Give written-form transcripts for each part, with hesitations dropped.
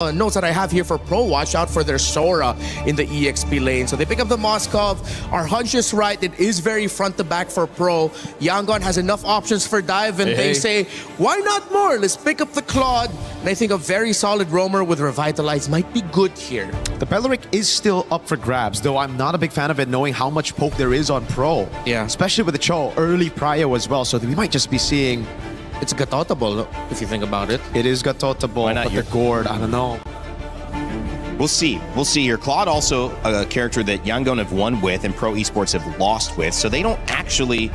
Notes that I have here for Pro, watch out for their Sora in the EXP lane. So they pick up the Moskov. Our hunch is right. It is very front to back for Pro. Yangon has enough options for dive, and they say, why not more? Let's pick up the Claude. And I think a very solid roamer with Revitalize might be good here. The Beleric is still up for grabs, though I'm not a big fan of it, knowing how much poke there is on Pro. Yeah. Especially with the Cho early prio as well. So we might just be seeing... It's Gatotable, if you think about it. It is Gatotable, but the Gourd, I don't know. We'll see. We'll see here. Claude also a character that Yangon have won with and Pro Esports have lost with, so they don't actually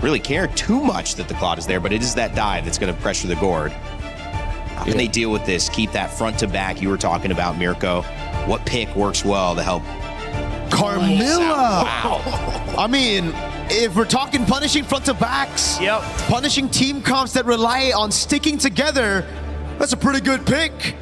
really care too much that the Claude is there, but it is that dive that's going to pressure the Gourd. How can they deal with this? Keep that front to back you were talking about, Mirko. What pick works well to help? Carmilla! Wow. I mean, if we're talking punishing front to backs, punishing team comps that rely on sticking together, that's a pretty good pick.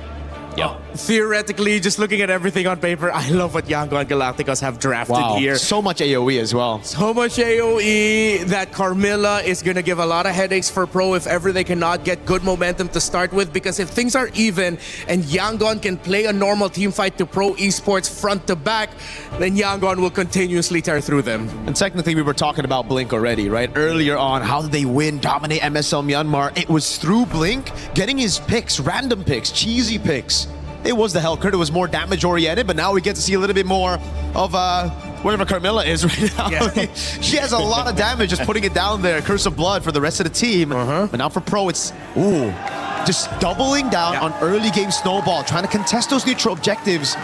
Theoretically, just looking at everything on paper, I love what Yangon Galacticos have drafted here. So much AoE as well. So much AoE that Carmilla is going to give a lot of headaches for Pro if ever they cannot get good momentum to start with, because if things are even and Yangon can play a normal team fight to Pro Esports front to back, then Yangon will continuously tear through them. And technically, we were talking about Blink already, right? Earlier on, how did they win, dominate MSL Myanmar? It was through Blink getting his picks, random picks, cheesy picks. It was the Hellcurt, it was more damage-oriented, but now we get to see a little bit more of whatever Carmilla is right now. Yeah. She has a lot of damage just putting it down there, Curse of Blood for the rest of the team. But now for Pro, it's, just doubling down on early game Snowball, trying to contest those neutral objectives,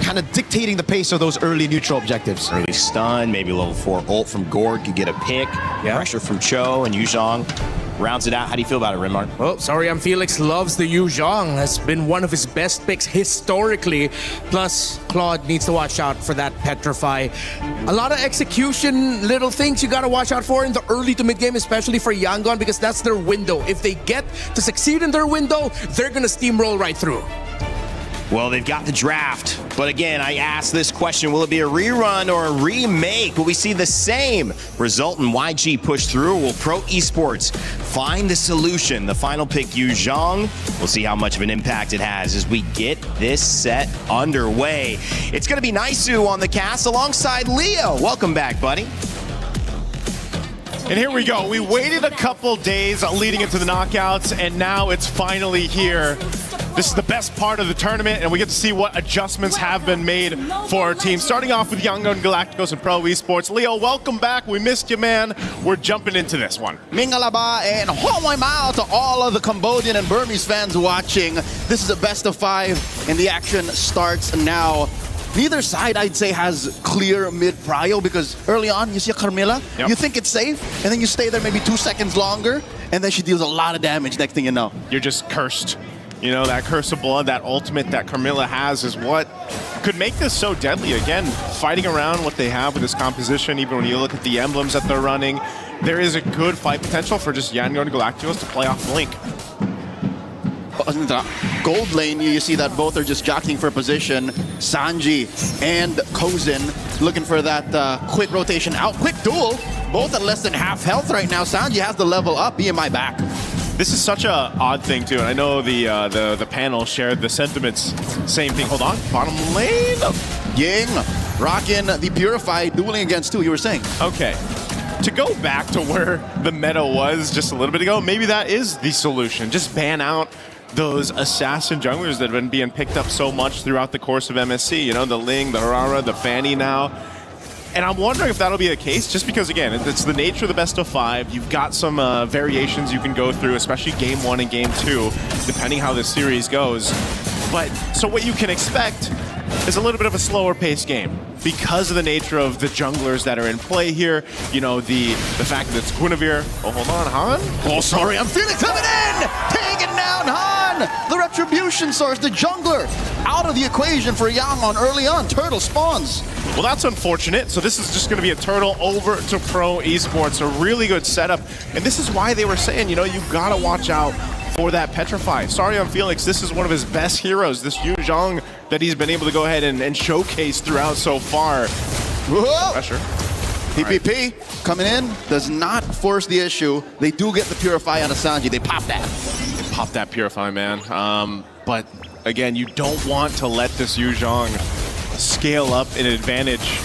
kind of dictating the pace of those early neutral objectives. Early stun, maybe level 4 ult from Gourd could get a pick. Pressure from Cho and Yuzhong rounds it out. How do you feel about it, Renmark? Oh, sorry, Felix loves the Yuzhong. Has been one of his best picks historically. Plus, Claude needs to watch out for that Petrify. A lot of execution, little things you got to watch out for in the early to mid game, especially for Yangon, because that's their window. If they get to succeed in their window, they're going to steamroll right through. Well, they've got the draft, but again, I asked this question, will it be a rerun or a remake? Will we see the same result in YG push through? Will Pro Esports find the solution? The final pick, Yuzhong. We'll see how much of an impact it has as we get this set underway. It's going to be Naisu on the cast alongside Leo. Welcome back, buddy. And here we go. We waited a couple days leading into the knockouts, and now it's finally here. This is the best part of the tournament, and we get to see what adjustments have been made for our team. Starting off with Yangon Galacticos and Pro Esports. Leo, welcome back. We missed you, man. We're jumping into this one. Mingalaba and homoy mao to all of the Cambodian and Burmese fans watching. This is a best of 5, and the action starts now. Neither side, I'd say, has clear mid-prio, because early on, you see a Carmilla, you think it's safe, and then you stay there maybe 2 seconds longer, and then she deals a lot of damage next thing you know. You're just cursed. You know, that Curse of Blood, that ultimate that Carmilla has is what could make this so deadly. Again, fighting around what they have with this composition, even when you look at the emblems that they're running, there is a good fight potential for just Yangon Galacticos to play off Blink. In the gold lane, you see that both are just jockeying for position. Sanji and Kozin looking for that quick rotation out. Quick duel, both at less than half health right now. Sanji has the level up, BMI back. This is such a odd thing too, and I know the panel shared the sentiments. Same thing. Hold on, bottom lane. Ying rocking the Purify, dueling against 2. You were saying? Okay. To go back to where the meta was just a little bit ago, maybe that is the solution. Just ban out those assassin junglers that have been being picked up so much throughout the course of MSC. You know, the Ling, the Rara, the Fanny now. And I'm wondering if that'll be the case, just because, again, it's the nature of the best of 5. You've got some variations you can go through, especially Game 1 and Game 2, depending how this series goes. But, so what you can expect is a little bit of a slower paced game because of the nature of the junglers that are in play here. You know, the fact that it's Guinevere. Oh, hold on, Han? Oh, sorry, I'm feeling coming in! Taking down Han! The Retribution Source, the jungler, out of the equation for Yangon early on. Turtle spawns. Well, that's unfortunate. So this is just going to be a turtle over to Pro Esports. A really good setup. And this is why they were saying, you know, you got to watch out for that Petrify. Sorry on Felix, this is one of his best heroes, this Yuzhong that he's been able to go ahead and showcase throughout so far. Whoa! Pressure. PPP coming in, does not force the issue. They do get the Purify on Sanji. They pop that. They pop that Purify, man. But again, you don't want to let this Yu Zhang scale up an advantage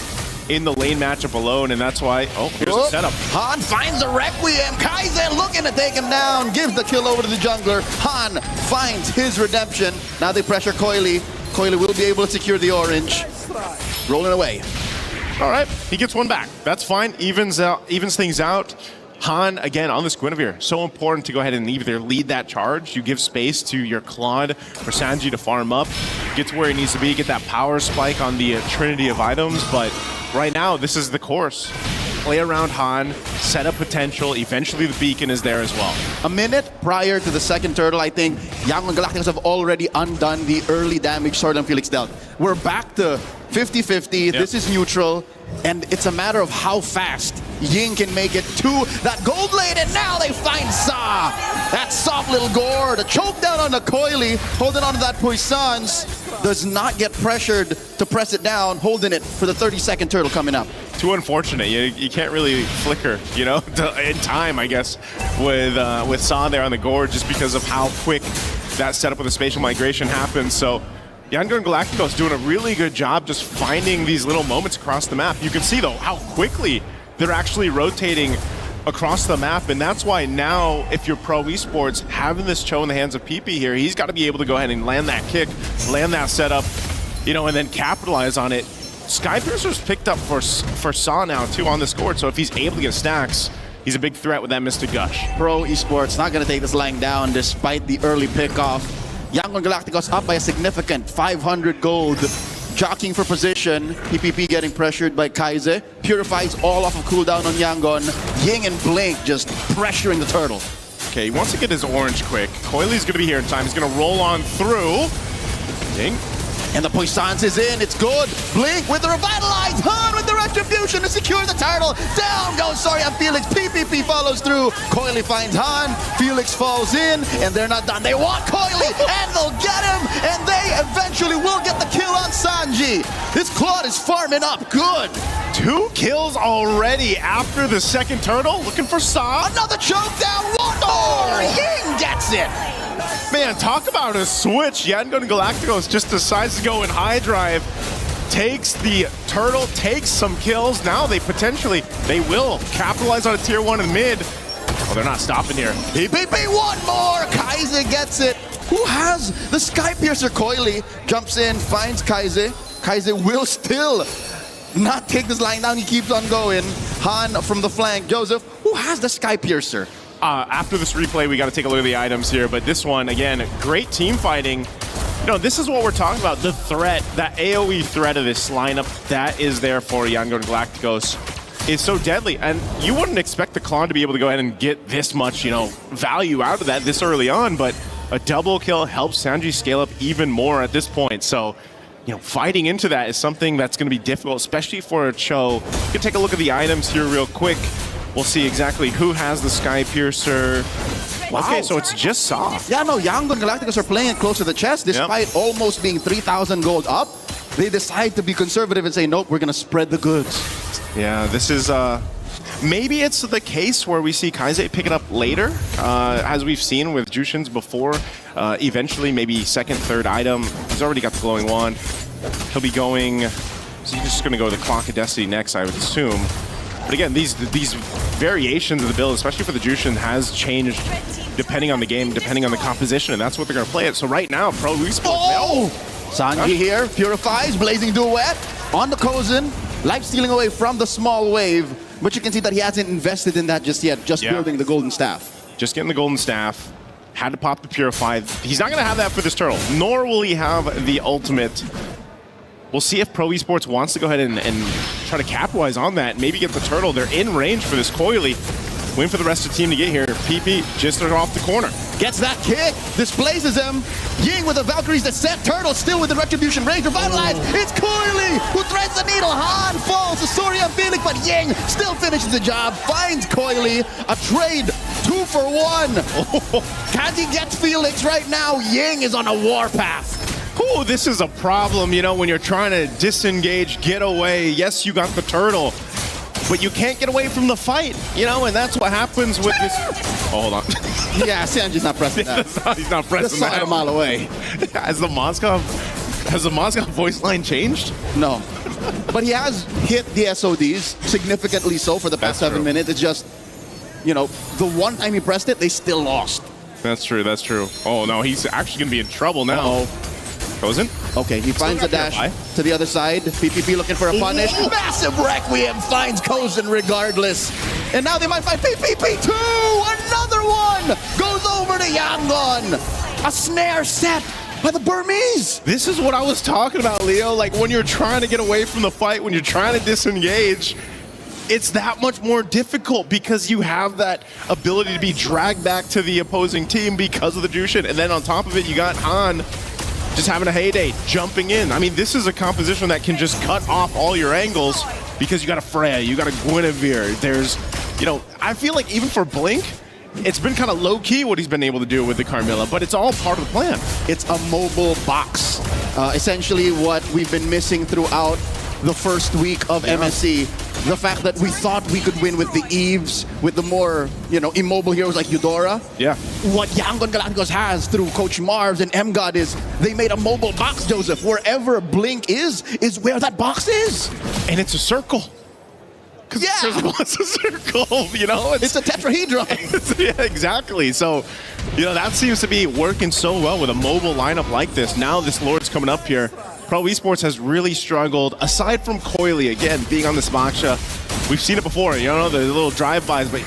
in the lane matchup alone, and that's why, oh, here's a setup. Han finds the Requiem. Kaizen looking to take him down, gives the kill over to the jungler. Han finds his redemption. Now they pressure Coily. Coily will be able to secure the orange. Rolling away. All right, he gets one back. That's fine, evens things out. Han, again, on this Guinevere, so important to go ahead and either lead that charge, you give space to your Claude or Sanji to farm up, get to where he needs to be, get that power spike on the trinity of items, but right now, this is the course. Play around Han, set up potential, eventually the beacon is there as well. A minute prior to the second turtle, I think Yangon Galacticos have already undone the early damage Sword and Felix dealt. We're back to 50-50, This is neutral, and it's a matter of how fast Ying can make it to that gold lane, and now they find Sa! That soft little gore, the choke down on the Coily, holding on to that Puissance, does not get pressured to press it down, holding it for the 30-second turtle coming up. Too unfortunate. You can't really flicker, you know, in time, I guess, with Sa there on the gore, just because of how quick that setup with the spatial migration happens. So Yangon Galacticos doing a really good job just finding these little moments across the map. You can see, though, how quickly they're actually rotating across the map, and that's why now, if you're Pro Esports, having this Cho in the hands of PP here, he's got to be able to go ahead and land that kick, land that setup, you know, and then capitalize on it. Skypiercer's picked up for Sa now, too, on the score, so if he's able to get stacks, he's a big threat with that Mystic Gush. Pro Esports not going to take this line down despite the early pickoff. Yangon Galacticos up by a significant 500 gold. Jockeying for position. PPP getting pressured by Kaize. Purifies all off of cooldown on Yangon. Ying and Blink just pressuring the turtle. Okay, he wants to get his orange quick. Coily's going to be here in time. He's going to roll on through. Ying. And the Puissance is in. It's good. Blink with the revitalize. Han with the retribution to secure the turtle. Down goes Soria Felix. PPP follows through. Coily finds Han. Felix falls in. And they're not done. They want Coily. And they'll get him. And they eventually will get the kill on Sanji. This Claude is farming up good. 2 kills already after the second turtle. Looking for Sa. Another choke down. One more. Ying gets it. Man, talk about a switch. Yangon Galacticos just decides to go in high drive, takes the turtle, takes some kills. Now they will capitalize on a tier 1 in mid. Oh, they're not stopping here. PPP, one more. Kaize gets it. Who has the Skypiercer? Coily jumps in, finds Kaize. Kaize will still not take this line down. He keeps on going. Han from the flank. Joseph, who has the Skypiercer? After this replay, we got to take a look at the items here, but this one, again, great team fighting. You know, this is what we're talking about, the threat, that AoE threat of this lineup that is there for Yangon Galacticos is so deadly, and you wouldn't expect the Klon to be able to go ahead and get this much, you know, value out of that this early on, but a double kill helps Sanji scale up even more at this point, so you know, fighting into that is something that's going to be difficult, especially for a Cho. You can take a look at the items here real quick. We'll see exactly who has the Skypiercer. Wow. Okay, so it's just Sa. Yeah, no, Yangon Galacticos are playing it close to the chest despite almost being 3,000 gold up. They decide to be conservative and say, nope, we're going to spread the goods. Yeah, this is... maybe it's the case where we see Kaize pick it up later, as we've seen with Jushin's before. Eventually, maybe second, third item. He's already got the glowing wand. He'll be going... So he's just going to go to the Clock of Destiny next, I would assume. But again, these variations of the build, especially for the Jushin, has changed depending on the game, depending on the composition, and that's what they're going to play it. So right now, Pro Esports... Oh! Sanji here, purifies, blazing duet on the Kozin. Life stealing away from the small wave. But you can see that he hasn't invested in that just yet, just building the golden staff. Just getting the golden staff. Had to pop the Purify. He's not going to have that for this turtle, nor will he have the ultimate. We'll see if Pro Esports wants to go ahead and try to capitalize on that, maybe get the turtle. They're in range for this Coily. Waiting for the rest of the team to get here. PP just off the corner. Gets that kick, displaces him. Ying with the Valkyrie's Descent. Turtle still with the Retribution Rage. Revitalized. It's Coily who threads the needle. Han falls to Soria Felix, but Ying still finishes the job. Finds Coily. A trade 2 for 1. Kazi gets Felix right now. Ying is on a warpath. Ooh, this is a problem, you know, when you're trying to disengage, get away. Yes, you got the turtle, but you can't get away from the fight, you know, and that's what happens with this Oh, hold on. Yeah, Sanji's not pressing that. He's not Just pressing saw it that. a mile away. Has the Moscow voice line changed? No. But he has hit the SODs, significantly so for the past That's 7 true. minutes. It's just, you know, the one time he pressed it, they still lost. That's true. That's true. Oh no, he's actually gonna be in trouble now. Cozen? Okay, he finds a got dash nearby. to the other side. PPP looking for a punish. Ooh. Massive Requiem finds Kozen regardless. And now they might find PPP 2. Another one goes over to Yangon. A snare set by the Burmese. This is what I was talking about, Leo. Like when you're trying to get away from the fight, when you're trying to disengage, it's that much more difficult because you have that ability to be dragged back to the opposing team because of the Jushin. And then on top of it, you got Han just having a heyday, jumping in. I mean, this is a composition that can just cut off all your angles because you got a Freya, you got a Guinevere. There's, you know, I feel like even for Blink, it's been kind of low-key what he's been able to do with the Carmilla, but it's all part of the plan. It's a mobile box. Essentially what we've been missing throughout the first week of MSC. The fact that we thought we could win with the Eves, with the more, you know, immobile heroes like Eudora. Yeah. What Yangon Galacticos has through Coach Marvs and MGod is they made a mobile box, Joseph. Wherever Blink is where that box is. And it's a circle. Yeah. It's a circle, you know? It's a tetrahedron. Yeah, exactly. So, you know, that seems to be working so well with a mobile lineup like this. Now this Lord's coming up here. Pro Esports has really struggled, aside from Coily, again, being on this Moksha. We've seen it before, you know, the little drive-bys, but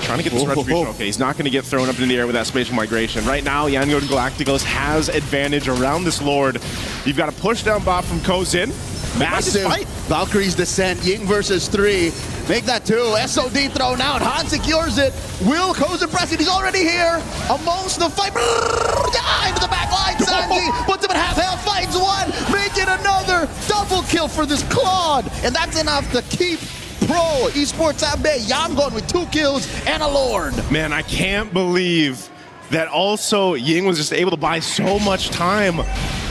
trying to get this retribution. Okay, he's not going to get thrown up in the air with that spatial migration. Right now, Yangon Galacticos has advantage around this Lord. You've got a push down bot from Kozen. Massive fight. Valkyrie's descent, Ying versus 3. Make that 2. SOD thrown out. Han secures it. Will Kozen press it? He's already here. Amongst the fight. Into the back line. Sanji puts him in half health. Finds one. Make it another. Double kill for this Claude. And that's enough to keep Pro Esports at bay. Yangon with 2 kills and a Lord. Man, I can't believe that also Ying was just able to buy so much time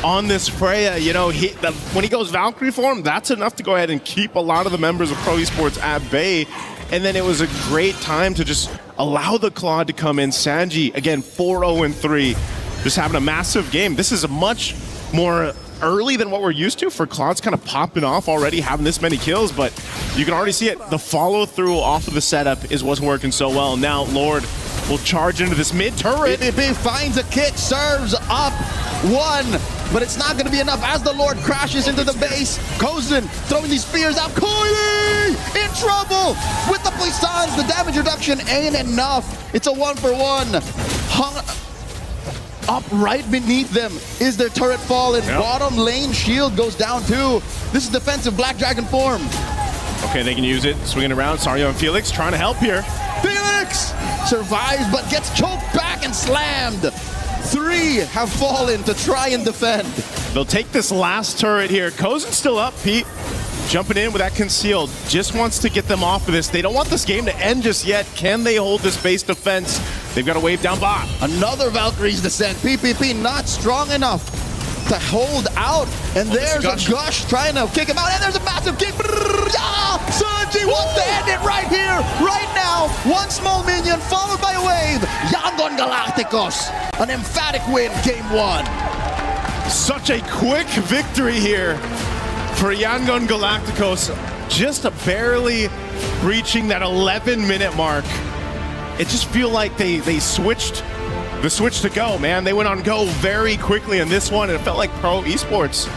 on this Freya. You know, when he goes Valkyrie form, that's enough to go ahead and keep a lot of the members of Pro Esports at bay. And then it was a great time to just allow the Claude to come in. Sanji, again, 4-0-3, just having a massive game. This is a much more early than what we're used to for Claude's kind of popping off already, having this many kills, but you can already see it. The follow-through off of the setup is what's working so well. Now, Lord will charge into this mid-turret. PPP finds a kick, serves up 1, but it's not going to be enough as the Lord crashes into the base. Kozen throwing these spears out. Coily in trouble with the Puissance. The damage reduction ain't enough. It's a 1-for-1. Up right beneath them is their turret fall, and bottom lane shield goes down too. This is defensive Black Dragon form. Okay, they can use it. Swinging around. Sario and Felix trying to help here. Felix survives but gets choked back and slammed. 3 have fallen to try and defend. They'll take this last turret here. Kozen's still up, Pete. Jumping in with that concealed. Just wants to get them off of this. They don't want this game to end just yet. Can they hold this base defense? They've got to wave down bot. Another Valkyrie's descent. PPP not strong enough to hold out. And there's a Gush trying to kick him out. And there's a massive kick. Sanji wants to end it right here, right now. 1 small minion followed by a wave. Yangon Galacticos. An emphatic win, game 1. Such a quick victory here for Yangon Galacticos. Just barely reaching that 11-minute mark. It just feel like they switched the switch to go, man. They went on go very quickly in this one, and it felt like Pro Esports